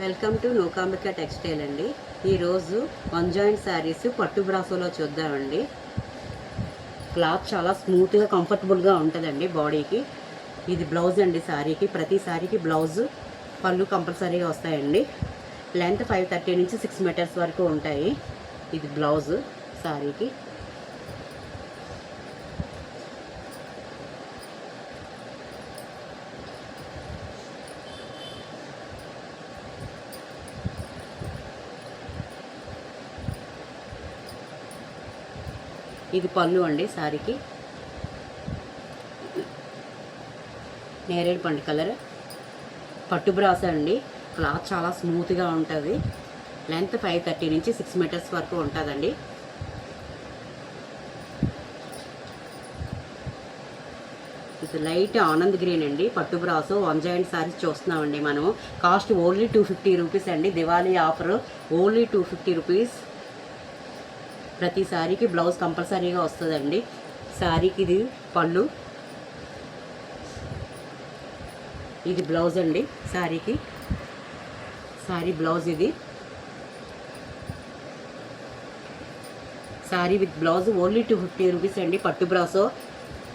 Welcome to Nookambika textile అండి. ఈరోజు one joint saris పట్టు బ్రాసోలో చూద్దామండి. క్లాత్ చాలా స్మూత్గా కంఫర్టబుల్గా ఉంటుందండి బాడీకి. ఇది బ్లౌజ్ అండి శారీకి. ప్రతి శారీకి బ్లౌజ్ పళ్ళు కంపల్సరీగా వస్తాయండి. లెంత్ 530 నుంచి 6 మీటర్స్ వరకు ఉంటాయి. ఇది బ్లౌజ్ శారీకి. ఇది పళ్ళు అండి శారీకి. నేరేడు పండు కలర్ పట్టు బ్రాస అండి. క్లాత్ చాలా స్మూత్గా ఉంటుంది. లెంత్ 530 నుంచి 6 మీటర్స్ వరకు ఉంటుందండి. ఇది లైట్ ఆనంద్ గ్రీన్ అండి. పట్టు బ్రాసో వన్ జాయింట్ శారీస్ చూస్తున్నామండి మనము. కాస్ట్ ఓన్లీ 250 రూపీస్ అండి. Diwali offer only 250 rupees. ప్రతి శారీకి బ్లౌజ్ కంపల్సరీగా వస్తుందండి. శారీకి ఇది పళ్ళు, ఇది బ్లౌజ్ అండి శారీకి. శారీ బ్లౌజ్ ఇది. Sari with blouse only 250 rupees అండి. పట్టు బ్రాసో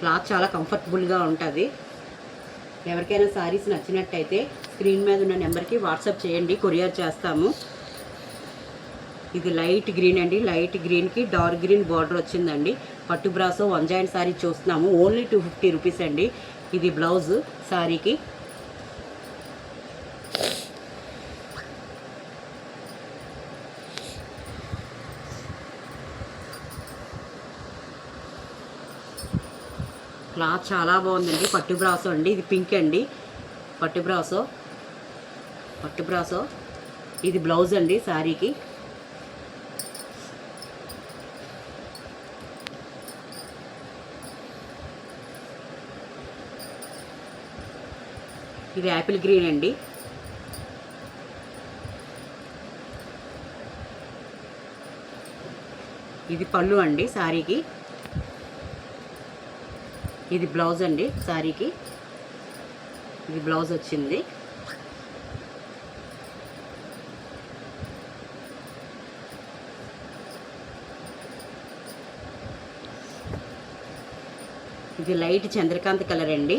క్లాత్ చాలా కంఫర్టబుల్గా ఉంటుంది. ఎవరికైనా శారీస్ నచ్చినట్టయితే స్క్రీన్ మీద ఉన్న నెంబర్కి వాట్సాప్ చేయండి, కొరియర్ చేస్తాము. ఇది లైట్ గ్రీన్ అండి. లైట్ గ్రీన్కి డార్క్ గ్రీన్ బార్డర్ వచ్చిందండి. పట్టు బ్రాసో వన్ జాయింట్ శారీ చూస్తున్నాము. ఓన్లీ 250 రూపీస్ అండి. ఇది బ్లౌజ్ శారీకి. క్లాత్ చాలా బాగుందండి. పట్టు బ్రాసో అండి. ఇది పింక్ అండి. పట్టు బ్రాసో ఇది బ్లౌజ్ అండి శారీకి. ఇది యాపిల్ గ్రీన్ అండి. ఇది పళ్ళు అండి శారీకి. ఇది బ్లౌజ్ అండి శారీకి. ఇది బ్లౌజ్ వచ్చింది. ఇది లైట్ చంద్రకాంత్ కలర్ అండి.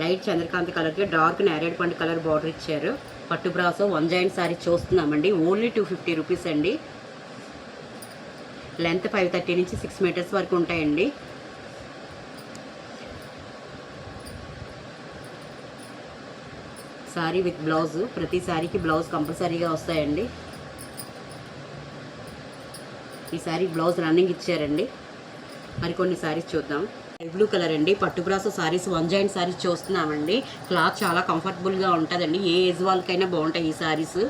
లైట్ చంద్రకాంత్ కలర్కి డార్క్ నేరేడు పండు కలర్ బార్డర్ ఇచ్చారు. పట్టు బ్రాసో వన్ జాయింట్ శారీ చూస్తున్నామండి. ఓన్లీ 250 రూపీస్ అండి. లెంత్ 530 నుంచి 6 మీటర్స్ వరకు ఉంటాయండి. Sari with blouse. ప్రతి శారీకి బ్లౌజ్ కంపల్సరీగా వస్తాయండి. ఈ శారీ బ్లౌజ్ రన్నింగ్ ఇచ్చారండి. మరికొన్ని శారీస్ చూద్దాం. బ్లూ కలర్ అండి. పట్టు brasso saris one joint saris చూస్తున్నామండి. క్లాత్ చాలా కంఫర్టబుల్గా ఉంటుందండి. ఏ ఏజ్ వాళ్ళకైనా బాగుంటాయి ఈ శారీస్.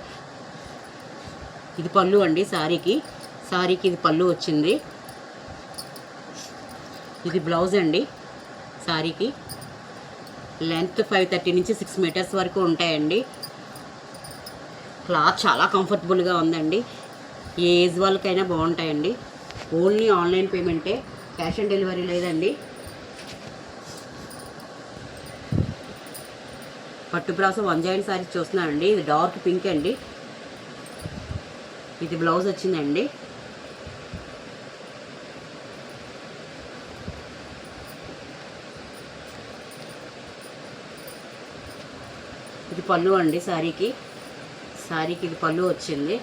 ఇది పళ్ళు అండి శారీకి. ఇది పళ్ళు వచ్చింది. ఇది బ్లౌజ్ అండి శారీకి. లెంత్ 530 నుంచి 6 మీటర్స్ వరకు ఉంటాయండి. క్లాత్ చాలా కంఫర్టబుల్గా ఉందండి. ఏ ఏజ్ వాళ్ళకైనా బాగుంటాయండి. ఓన్లీ ఆన్లైన్ పేమెంటే, క్యాష్ ఆన్ డెలివరీ లేదండి. పట్టు బ్రాసో వన్ జాయింట్ శారీస్ చూస్తున్నామండి. ఇది డార్క్ పింక్ అండి. ఇది బ్లౌజ్ వచ్చిందండి. ఇది పళ్ళు అండి శారీకి. ఇది పళ్ళు వచ్చింది.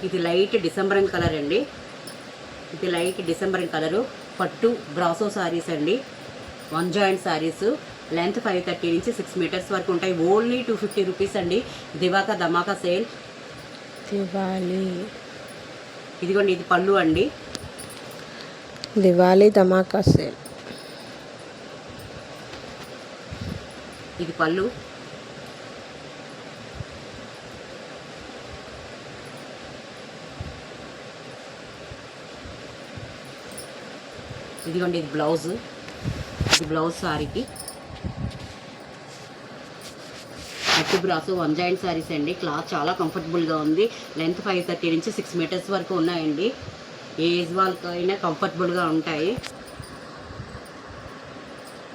ఇది లైట్ డిసెంబరన్ కలర్ అండి. ఇది లైట్ డిసెంబరన్ కలరు. పట్టు బ్రాసో శారీస్ అండి. One joint saris. లెంత్ 530 నుంచి 6 మీటర్స్ వరకు ఉంటాయి. ఓన్లీ 250 రూపీస్ అండి. ధమాకా సేల్. దివాళీ. ఇదిగోండి ఇది పళ్ళు అండి. దివాళీ ధమాకా సేల్. ఇది పళ్ళు. ఇదిగోండి ఇది బ్లౌజ్. ఇది బ్లౌజ్ శారీకి. పట్టు బ్రాసో వన్ జాయింట్ శారీస్ అండి. క్లాత్ చాలా కంఫర్టబుల్గా ఉంది. లెంత్ 530 నుంచి 6 మీటర్స్ వరకు ఉన్నాయండి. ఏ ఏజ్ వాళ్ళకైనా కంఫర్టబుల్గా ఉంటాయి.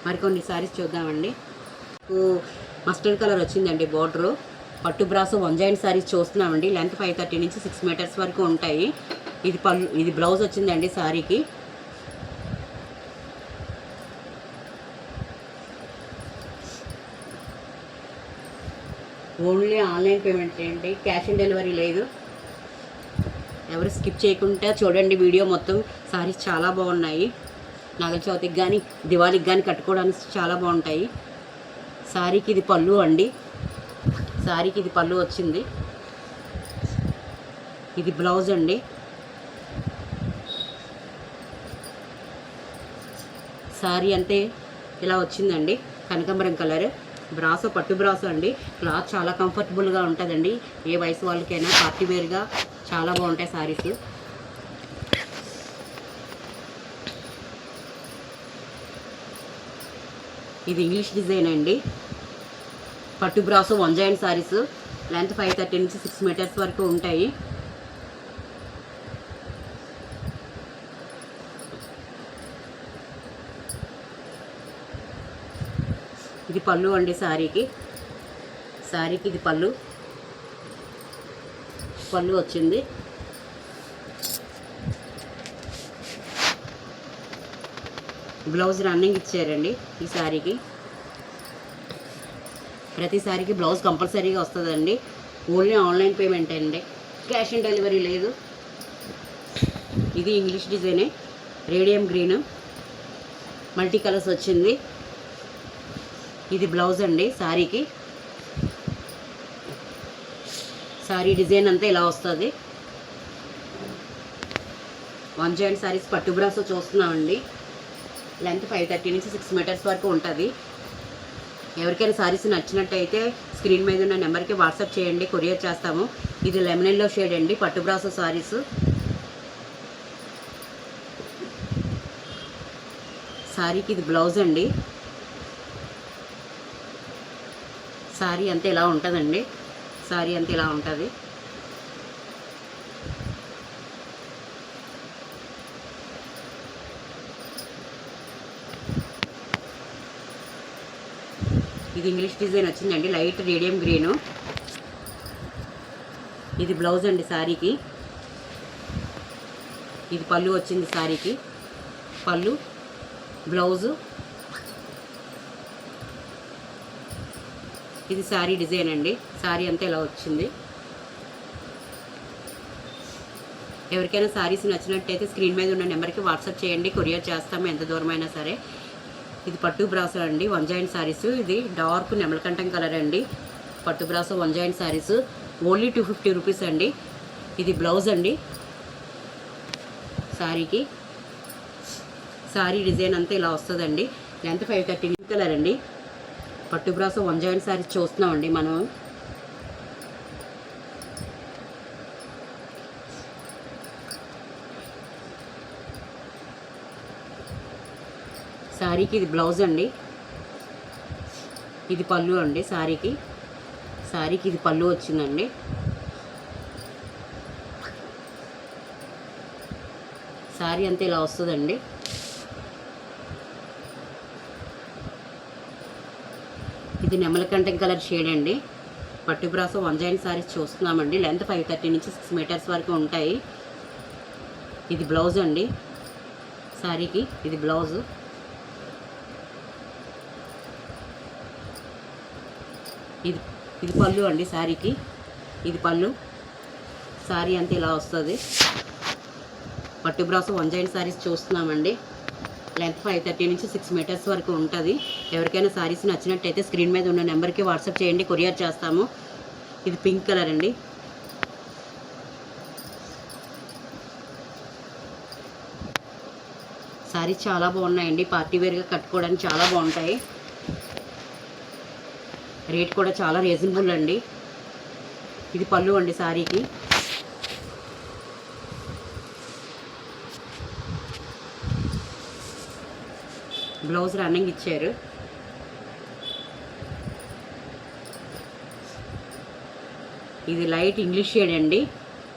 మరికొన్ని సారీస్ చూద్దామండి. మస్టర్డ్ కలర్ వచ్చిందండి బోర్డరు. పట్టు బ్రాసో వన్ జాయింట్ సారీస్ చూస్తున్నామండి. లెంత్ 530 నుంచి 6 మీటర్స్ వరకు ఉంటాయి. ఇది పళ్ళు, ఇది బ్లౌజ్ వచ్చిందండి సారీకి. ఓన్లీ ఆన్లైన్ పేమెంట్ అండి, క్యాష్ ఆన్ డెలివరీ లేదు. ఎవరు స్కిప్ చేయకుండా చూడండి వీడియో మొత్తం. సారీస్ చాలా బాగున్నాయి. నాగల చవితికి కానీ దివాళీకి కానీ కట్టుకోవడానికి చాలా బాగుంటాయి. సారీకి ఇది పళ్ళు అండి. సారీకి ఇది పళ్ళు వచ్చింది. ఇది బ్లౌజ్ అండి. సారీ అంతే ఇలా వచ్చిందండి. కనకాంబరం కలర్ బ్రాసో, పట్టు బ్రాసో అండి. క్లాత్ చాలా కంఫర్టబుల్గా ఉంటుందండి. ఏ వయసు వాళ్ళకైనా పార్టీ వేర్గా చాలా బాగుంటాయి సారీస్. ఇది ఇంగ్లీష్ డిజైన్ అండి. పట్టు brasso one joint saris. Length 530 నుంచి 6 మీటర్స్ వరకు ఉంటాయి. ఇది పళ్ళు అండి సారీకి. సారీకి ఇది పళ్ళు వచ్చింది. బ్లౌజ్ రన్నింగ్ ఇచ్చారండి ఈ సారీకి. ప్రతి సారీకి బ్లౌజ్ కంపల్సరీగా వస్తుందండి. ఓన్లీ ఆన్లైన్ పేమెంట్ అండి, క్యాష్ ఆన్ డెలివరీ లేదు. ఇది ఇంగ్లీష్ డిజైనే, రేడియం గ్రీన్, మల్టీ కలర్స్ వచ్చింది. ఇది బ్లౌజ్ అండి సారీకి. సారీ డిజైన్ అంతా ఇలా వస్తుంది. వన్ జాయింట్ సారీస్ పట్టు బ్రాసో చూస్తున్నామండి. లెంత్ 530 నుంచి 6 మీటర్స్ వరకు ఉంటుంది. ఎవరికైనా సారీస్ నచ్చినట్టయితే స్క్రీన్ మీద ఉన్న నెంబర్కి వాట్సాప్ చేయండి, కొరియర్ చేస్తాము. ఇది లెమన్ ఎల్లో షేడ్ అండి, పట్టు బ్రాసో సారీస్. సారీకి ఇది బ్లౌజ్ అండి. సారీ అంతా ఇలా ఉంటుందండి. సారీ అంతా ఇలా ఉంటుంది. ఇది ఇంగ్లీష్ డిజైన్ వచ్చిందండి, లైట్ రేడియం గ్రీను. ఇది బ్లౌజ్ అండి సారీకి. ఇది పళ్ళు వచ్చింది సారీకి. పళ్ళు, బ్లౌజు. ఇది సారీ డిజైన్ అండి. సారీ అంతా ఇలా వచ్చింది. ఎవరికైనా సారీస్ నచ్చినట్టయితే స్క్రీన్ మీద ఉన్న నెంబర్కి వాట్సాప్ చేయండి, కొరియర్ చేస్తాము ఎంత దూరమైనా సరే. ఇది పట్టు బ్రాసో అండి, వన్ జాయింట్ సారీస్. ఇది డార్క్ నెమలకంఠం కలర్ అండి. పట్టు brasso one joint saris. Only 250 rupees అండి. ఇది బ్లౌజ్ అండి సారీకి. సారీ డిజైన్ అంతా ఇలా వస్తుందండి. లెంత్ 530 కలర్ అండి. పట్టు బ్రాసో వన్ జాయింట్ సారీస్ చూస్తున్నామండి మనం. సారీకి ఇది బ్లౌజ్ అండి. ఇది పళ్ళు అండి సారీకి. సారీకి ఇది పళ్ళు వచ్చిందండి. సారీ అంతా ఇలా వస్తుందండి. ఇది నెమలకంఠం కలర్ షేడ్ అండి. పట్టు బ్రాసో వన్ జాయింట్ సారీస్ చూస్తున్నామండి. లెంత్ 530 నుంచి 6 మీటర్స్ వరకు ఉంటాయి. ఇది బ్లౌజ్ అండి సారీకి. ఇది బ్లౌజ్. ఇది పళ్ళు అండి సారీకి. ఇది పళ్ళు. సారీ అంతా ఇలా వస్తుంది. పట్టు బ్రాసో వన్ జాయింట్ సారీస్ చూస్తున్నామండి. లెంత్ 530 నుంచి 6 మీటర్స్ వరకు ఉంటుంది. ఎవరికైనా సారీస్ నచ్చినట్టయితే స్క్రీన్ మీద ఉన్న నెంబర్కి వాట్సాప్ చేయండి, కొరియర్ చేస్తాము. ఇది పింక్ కలర్ అండి. సారీస్ చాలా బాగున్నాయండి, పార్టీ వేర్గా కట్టుకోవడానికి చాలా బాగుంటాయి. రేట్ కూడా చాలా రీజనబుల్ అండి. ఇది పళ్ళు అండి సారీకి. బ్లౌజ్ రన్నింగ్ ఇచ్చారు. ఇది లైట్ ఇంగ్లీష్ షేడ్ అండి.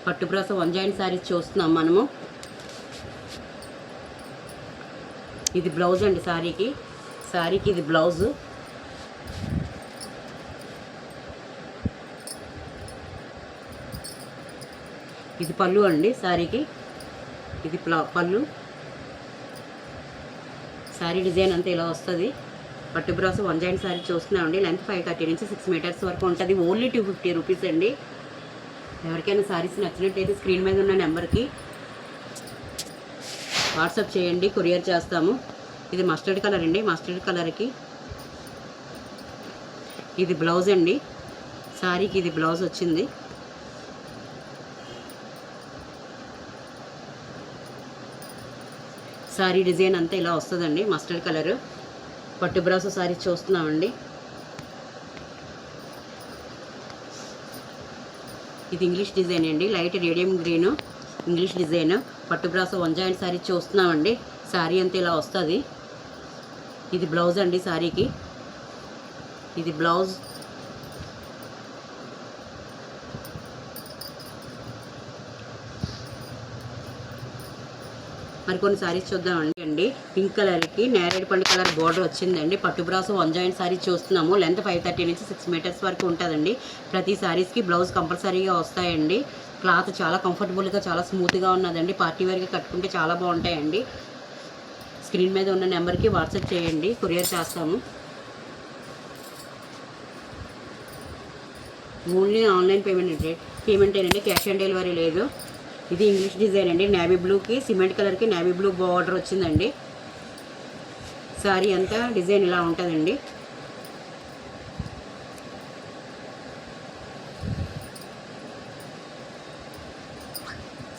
పట్టు బ్రాసో వన్ జాయింట్ సారీస్ చూస్తున్నాం మనము. ఇది బ్లౌజ్ అండి శారీకి. శారీకి ఇది బ్లౌజు. ఇది పళ్ళు అండి శారీకి. ఇది పళ్ళు. శారీ డిజైన్ అంతా ఇలా వస్తుంది. పట్టు బ్రాస్ వన్ జాయింట్ శారీ చూస్తున్నామండి. లెంత్ 530 నుంచి 6 మీటర్స్ వరకు ఉంటుంది. ఓన్లీ 250 రూపీస్ అండి. ఎవరికైనా శారీస్ నచ్చినట్టయితే స్క్రీన్ మీద ఉన్న నెంబర్కి వాట్సాప్ చేయండి, కొరియర్ చేస్తాము. ఇది మస్టర్డ్ కలర్ అండి. మస్టర్డ్ కలర్కి ఇది బ్లౌజ్ అండి. శారీకి ఇది బ్లౌజ్ వచ్చింది. శారీ డిజైన్ అంతా ఇలా వస్తుందండి. మస్టర్డ్ కలరు పట్టు బ్రాసో శారీ చూస్తున్నామండి. ఇది ఇంగ్లీష్ డిజైన్ అండి. Light radium green English design. పట్టు బ్రాసో వన్ జాయింట్ శారీ చూస్తున్నామండి. శారీ అంతా ఇలా వస్తుంది. ఇది బ్లౌజ్ అండి శారీకి. ఇది బ్లౌజ్. మరికొన్ని శారీస్ చూద్దామండి. పింక్ కలర్కి నేరేడు పండు కలర్ బోర్డర్ వచ్చిందండి. పట్టు బ్రాసో వన్ జాయింట్ శారీ చూస్తున్నాము. లెంత్ 530 నుంచి 6 మీటర్స్ వరకు ఉంటుందండి. ప్రతి శారీస్కి బ్లౌజ్ కంపల్సరీగా వస్తాయండి. క్లాత్ చాలా కంఫర్టబుల్గా చాలా స్మూత్గా ఉన్నదండి. పార్టీ వేర్గా కట్టుకుంటే చాలా బాగుంటాయండి. స్క్రీన్ మీద ఉన్న నెంబర్కి వాట్సాప్ చేయండి, కొరియర్ చేస్తాము. ఓన్లీ ఆన్లైన్ పేమెంట్ అండి. క్యాష్ ఆన్ డెలివరీ లేదు. ఇది ఇంగ్లీష్ డిజైన్ అండి. నేవీ బ్లూకి సిమెంట్ కలర్కి నేవీ బ్లూ బార్డర్ వచ్చిందండి. శారీ అంతా డిజైన్ ఇలా ఉంటుందండి.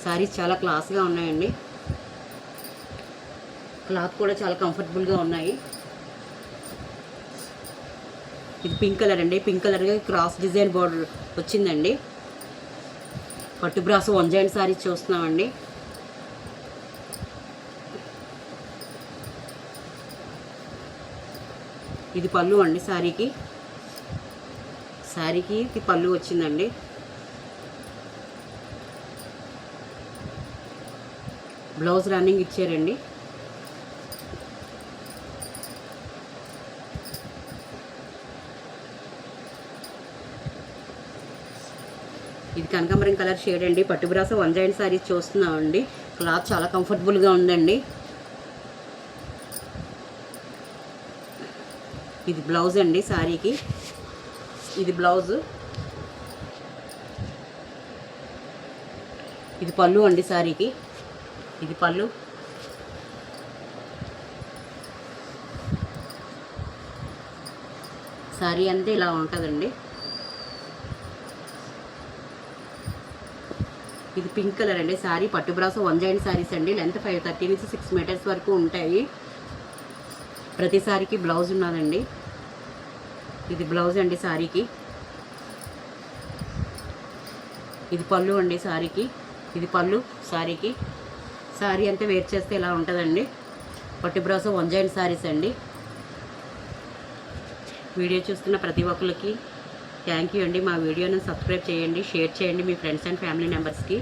శారీస్ చాలా క్లాస్గా ఉన్నాయండి. క్లాత్ కూడా చాలా కంఫర్టబుల్గా ఉన్నాయి. ఇది పింక్ కలర్ అండి. పింక్ కలర్గా క్రాస్ డిజైన్ బార్డర్ వచ్చిందండి. పట్టు బ్రాసో వన్ జాయింట్ శారీ చూస్తున్నామండి. ఇది పళ్ళు అండి శారీకి. శారీకి ఇది పళ్ళు వచ్చిందండి. బ్లౌజ్ రన్నింగ్ ఇచ్చారండి. ఇది కనకాంబరం కలర్ షేడ్ అండి. పట్టు బ్రాసో వన్ జాయింట్ శారీస్ చూస్తున్నామండి. క్లాత్ చాలా కంఫర్టబుల్గా ఉందండి. ఇది బ్లౌజ్ అండి శారీకి. ఇది బ్లౌజ్. ఇది పళ్ళు అండి శారీకి. ఇది పళ్ళు. శారీ అంతా ఇలా ఉంటుందండి. ఇది పింక్ కలర్ అండి. శారీ పట్టు బ్రాసో వన్ జాయింట్ శారీస్ అండి. లెంత్ 530 నుంచి 6 మీటర్స్ వరకు ఉంటాయి. ప్రతి శారీకి బ్లౌజ్ ఉన్నదండి. ఇది బ్లౌజ్ అండి శారీకి. ఇది పళ్ళు అండి శారీకి. ఇది పళ్ళు శారీకి. శారీ అంతా వేర్ చేస్తే ఇలా ఉంటుందండి. పట్టు బ్రాసో వన్ జాయింట్ శారీస్ అండి. వీడియో చూస్తున్న ప్రతి ఒక్కరికి థ్యాంక్ యూ అండి. మా వీడియోని సబ్స్క్రైబ్ చేయండి, షేర్ చేయండి మీ ఫ్రెండ్స్ అండ్ ఫ్యామిలీ మెంబర్స్కి.